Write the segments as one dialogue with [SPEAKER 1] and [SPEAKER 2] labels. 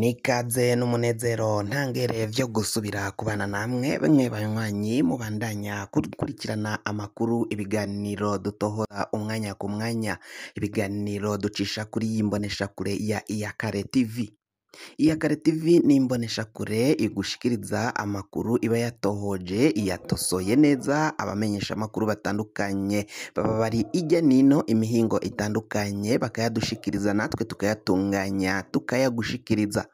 [SPEAKER 1] Nikaze n'umunezero ntangere vyo gusubira kubana namwe bamwe banywanyi mubandanya kurikirana amakuru, ibiganiro dutohora umwanya ku mwanya, ibiganiro ducisha kuri iyi mboneshakure ya Iyakare TV. Iyakare TV ni imboneshakure igushikiriza amakuru iba yatohoje, iyatosoye neza, abamenyesha amakuru batandukanye baba bari ijya nino imihingo itandukanye bakayadushikiriza, natwe tukayatunganya tukayagushikiriza.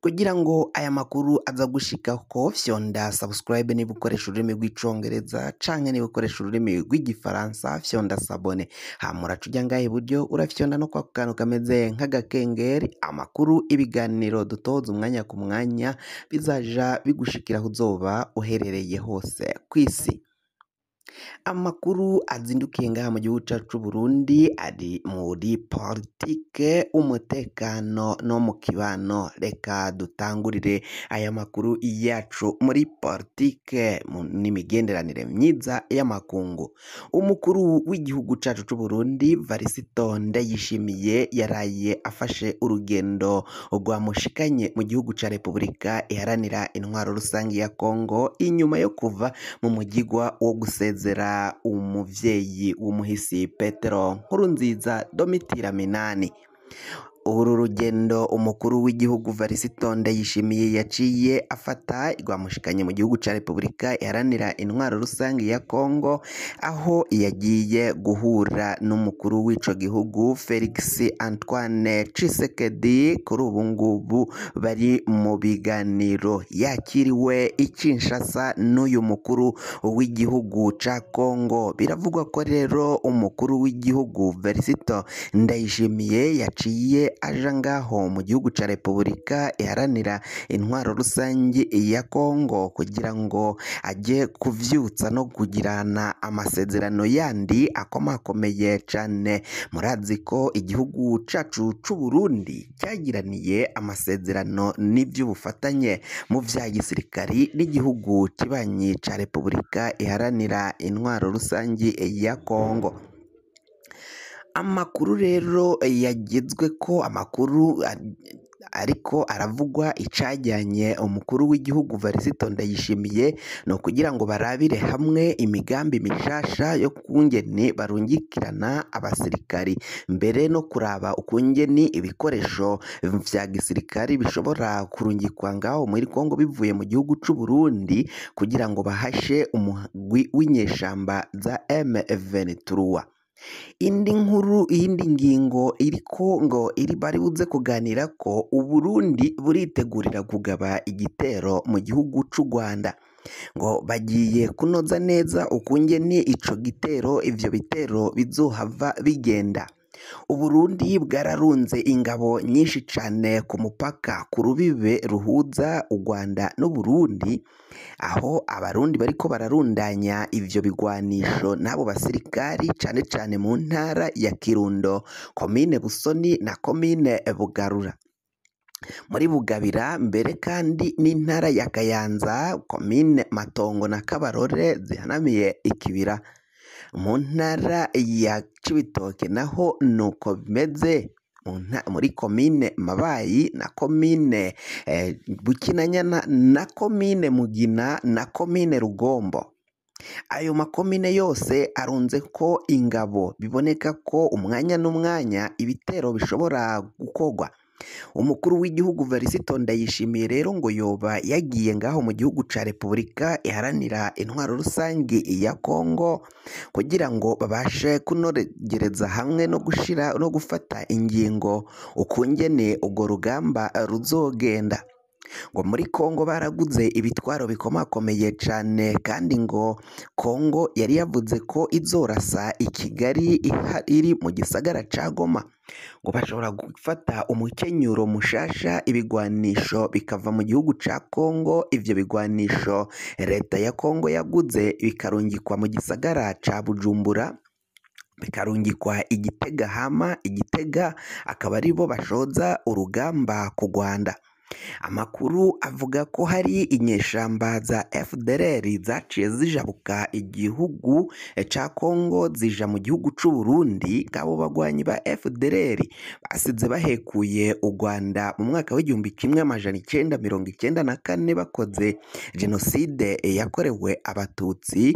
[SPEAKER 1] Kugira ngo aya makuru aza gushikako fyonda subscribe niba ukoresha ururimi rw'icongereza canke niba ukoresha ururimi rw'igifaransa fyonda sabone, hama uraca uja ngaha iburyo urafyonda no kwa kantu kameze nk'agakengeri, amakuru ibiganiro dutoza umwanya ku mwanya bizaja bigushikira aho uzoba uherereye hose kw'isi. Amakuru azindukiye ngaha mu gihugu cacu c'Uburundi ari muri politike, umutekano no mu kibano. Reka dutangurire aya makuru yacu muri politike n'imigenderanire myiza y'amakungu. Umukuru w'igihugu cacu c'Uburundi Varisito Ndayishimiye yaraye afashe urugendo rwamushikanye mu gihugu ca Repubulika iharanira intwaro rusangi ya Kongo, inyuma yo kuva mu mugigwa wo gusezera umuvyeyi w'umuhisi Petero Nkurunziza Domitira Minani. Uru rugendo umukuru w'igihugu Varisito Ndayishimiye yaciye afata rwamushikanye mu gihugu ca Repubulika iharanira intwaro rusangi ya Kongo, aho yagiye guhura n'umukuru w'ico gihugu Felix Antoine Tshisekedi. Kuri ubu ngubu bari mu biganiro, yakiriwe i Kinshasa n'uyu mukuru w'igihugu ca Kongo. Biravugwa ko rero umukuru w'igihugu Varisito Ndayishimiye yaciye aja ngaho mu gihugu ca Repubulika iharanira intwaro rusangi ya Kongo kugira ngo aje kuvyutsa no kugirana amasezerano yandi akomakomeye cane. Murazi ko igihugu cacu c'Uburundi cyagiraniye amasezerano n'ivy'ubufatanye mu vya gisirikari n'igihugu kibanyi ca Repubulika iharanira intwaro rusangi ya Kongo. Amakuru rero yagezwe ko amakuru ariko aravugwa icajyanye umukuru w'igihugu Varisito Ndayishimiye no kugira ngo barabire hamwe imigambi mishasha yo kungeni barungikirana abasirikari, mbere no kuraba ukungeni ibikoresho vya gisirikari bishobora kurungikwa ngaho muri Kongo bivuye mu gihugu c'Uburundi kugira ngo bahashe umugwi w'inyeshamba za M23. Iyindi ngingo iriko ngo bari buze kuganira ko Uburundi buritegurira kugaba igitero mu gihugu c'u Rwanda, ngo bagiye kunoza neza ukungeni ico gitero, ivyo bitero bizohava bigenda. Uburundi bwararunze ingabo nyinshi cane ku mupaka, ku rubibe ruhuza u Rwanda n'Uburundi, aho abarundi bariko bararundanya ivyo bigwanisho n'abo basirikari cane cane mu ntara ya Kirundo, komine Busoni na komine Bugarura. Muri Bugabira mbere kandi n'intara ya Kayanza, komine Matongo na Kabarore zihanamiye ikibira. Mu ntara ya Cibitoke naho nuko bimeze, muri komine Mabayi na komine Bukinanyana na komine Mugina na komine Rugombo. Ayo makomine yose arunze ko ingabo, biboneka ko umwanya n'umwanya ibitero bishobora gukorwa. Umukuru w'igihugu Varisito Ndayishimiye rero ngo yoba yagiye ngaho mu gihugu ca Repubulika iharanira intwaro rusangi ya Kongo kugira ngo babashe kunogereza hamwe no gufata ingingo ukungene urwo rugamba ruzogenda. Ngo muri Kongo baraguze ibitwaro bikomakomeye cane, kandi ngo Kongo yari yavuze ko izorasa i Kigali iri mu gisagara ca Goma. Ngo bashobora gufata umukenyuro mushasha, ibigwanisho bikava mu gihugu ca Kongo. Ivyo bigwanisho leta ya Kongo yaguze bikarungikwa mu gisagara ca Bujumbura, bikarungikwa Igitega, hama Igitega akaba aribo bashoza urugamba ku Rwanda. Amakuru avuga ko hari inyeshamba za FDLR zaciye zijabuka igihugu ca Kongo zija mu gihugu c'u Burundi. Abo bagwanyi ba FDLR basize bahekuye u Rwanda mu mwaka w'1994 bakoze jenoside yakorewe abatutsi.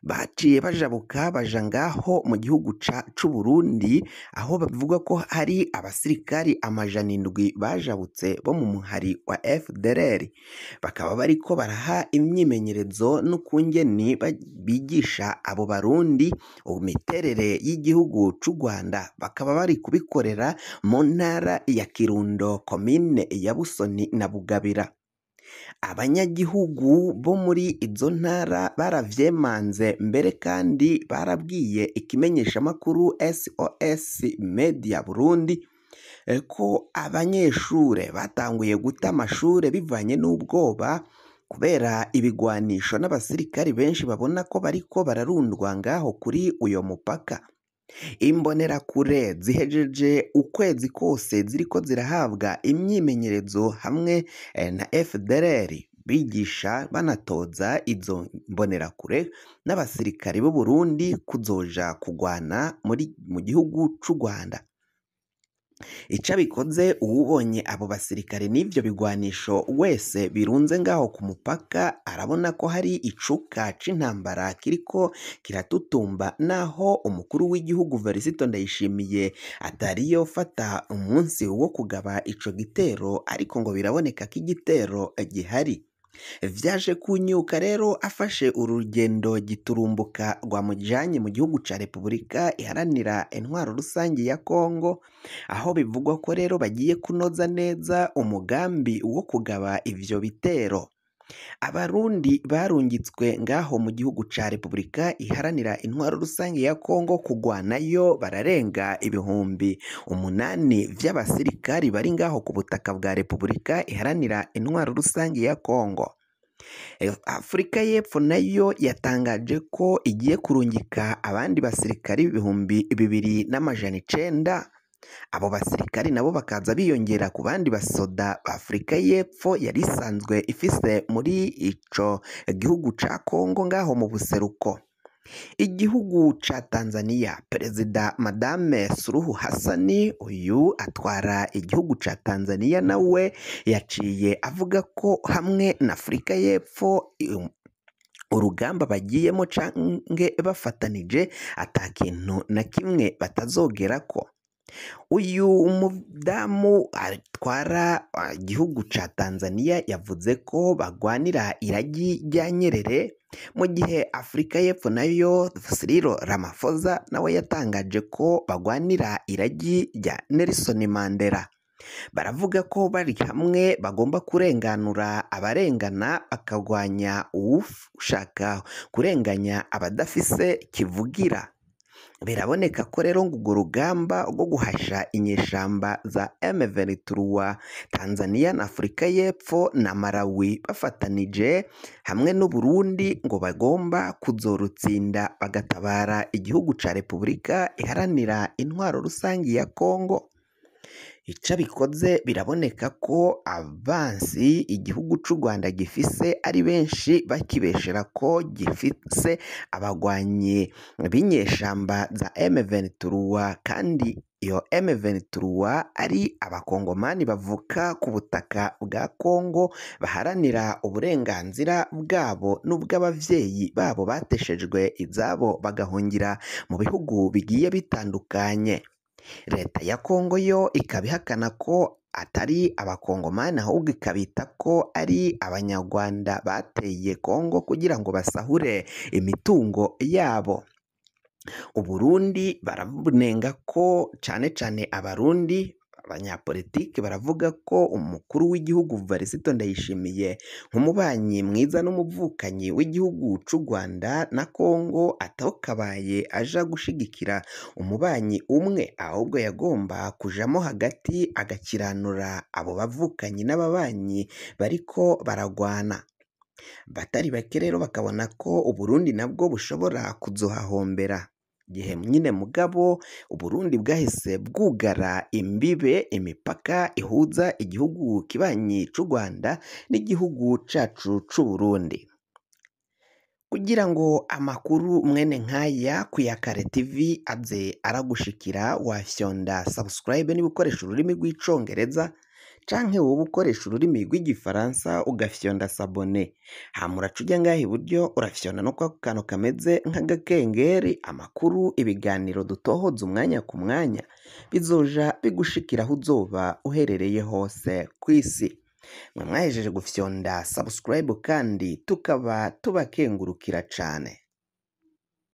[SPEAKER 1] Baciye bajabuka baja ngaho mu gihugu c'u Burundi, aho bavuga ko hari abasirikari 700 bajabutse bo mu muhari wa FDLR. Bakaba bariko baraha imyimenyerezo n'ukungeni bigisha abo barundi imiterere y'igihugu c'u Rwanda. Bakaba bari kubikorera mu ntara ya Kirundo, komine ya Busoni na Bugabira. Abanyagihugu bo muri izo ntara baravyemanze, mbere kandi barabwiye ikimenyeshamakuru SOS Media Burundi ko abanyeshure batanguye guta amashure bivanye n'ubwoba kubera ibigwanisho n'abasirikari benshi babona ko bariko bararundwa ngaho kuri uyo mupaka. Imbonerakure zihejeje ukwezi kose ziriko zirahabwa imyimenyerezo hamwe na FDLR, bigisha banatoza izo mbonerakure n'abasirikari b'u Burundi kuzoja kugwana mu gihugu c'u Rwanda. Ico bikoze uwubonye abo basirikare n'ivyo bigwanisho wese birunze ngaho ku mupaka arabona ko hari icuka c'intambara kiriko kiratutumba, naho umukuru w'igihugu Varisito Ndayishimiye atari yofata umunsi wo kugaba ico gitero, ariko ngo biraboneka ko igitero gihari. Vyaje kunyuka rero afashe urugendo giturumbuka rwamujanye mu gihugu ca Repubulika Iharanira Intwaro Rusangi ya Kongo, aho bivugwa ko rero bagiye kunoza neza umugambi wo kugaba ivyo bitero. Abarundi barungitswe ngaho mu gihugu ca Repubulika Iharanira Intwaro Rusangi ya Kongo kugwanayo bararenga 8,000 vy'abasirikari bari ngaho ku butaka bwa Repubulika Iharanira Intwaro Rusangi ya Kongo. Afrika y'Epfo nayo yatangaje ko igiye kurungika abandi basirikari 2,900. Abo basirikari nabo bakaza biyongera ku bandi basoda ba Afrika y'Epfo yari isanzwe ifise muri ico gihugu ca Kongo ngaho mu buseruko. Igihugu ca Tanzania, Perezida Madame Suluhu Hassani, uyu atwara igihugu ca Tanzania, nawe yaciye avuga ko hamwe na Afrika y'Epfo urugamba bagiyemo canke bafatanije atakintu na kimwe batazogerako. Uyu mudamu atwara igihugu ca Tanzania yavuze ko bagwanira iragi rya Nyerere, mu gihe Afrika y'Epfo nayo Cyril Ramaphosa nawe yatangaje ko bagwanira iragi rya Nelson Mandela. Baravuga ko bari hamwe bagomba kurenganura abarengana, bakagwanya ushaka kurenganya abadafise kivugira. Biraboneka ko rero ngo urwo rugamba rwo guhasha inyeshamba za M23 Tanzania na Afrika y'Epfo na Malawi bafatanije hamwe n'u Burundi ngo bagomba kuzorutsinda bagatabara igihugu ca Repubulika Iharanira Intwaro Rusangi ya Kongo. Ico bikoze biraboneka ko abansi igihugu c'u Rwanda gifise ari benshi, bakibeshera ko gifise abagwanyi b'inyeshamba za M23, kandi iyo M23 ari abakongomani bavuka ku butaka bwa Kongo baharanira uburenganzira bwabo n'ubw'abavyeyi babo bateshejwe izabo bagahungira mu bihugu bigiye bitandukanye. Leta ya Kongo yo ikabihakana ko atari abakongomani, ahubwo ikabita ko ari abanyarwanda bateye Kongo kugira ngo basahure imitungo yabo. Uburundi barabunenga ko cane abarundi abanyapolitiki baravuga ko umukuru w'igihugu Varisito Ndayishimiye nk'umubanyi mwiza n'umuvukanyi w'igihugu c'u Rwanda na Kongo atakabaye aja gushigikira umubanyi umwe, ahubwo yagomba kujamo hagati agakiranura abo bavukanyi n'ababanyi bariko baragwana. Batari bake rero bakabona ko Uburundi nabwo bushobora kuzohahombera. gihe nyine mugabo Uburundi bwahise bwugara imipaka ihuza igihugu kibanyi c'u Rwanda n'igihugu cacu c'u Burundi. Kugira ngo amakuru mwene nk'aya ku ya Kare TV aze aragushikira wafyonda subscribe niba ukoresha ururimi rw'icongereza canke wowe ukoresha ururimi rw'igifaransa ugafyonda sabone, hama uraca uja ngaha iburyo urafyonda no kwako kantu kameze nk'agakengeri, amakuru ibiganiro dutohoza umwanya ku mwanya bizoja bigushikira aho uzoba uherereye hose kw'isi. Mwe mwahejeje gufyonda subscribe kandi tukaba tubakengurukira cane.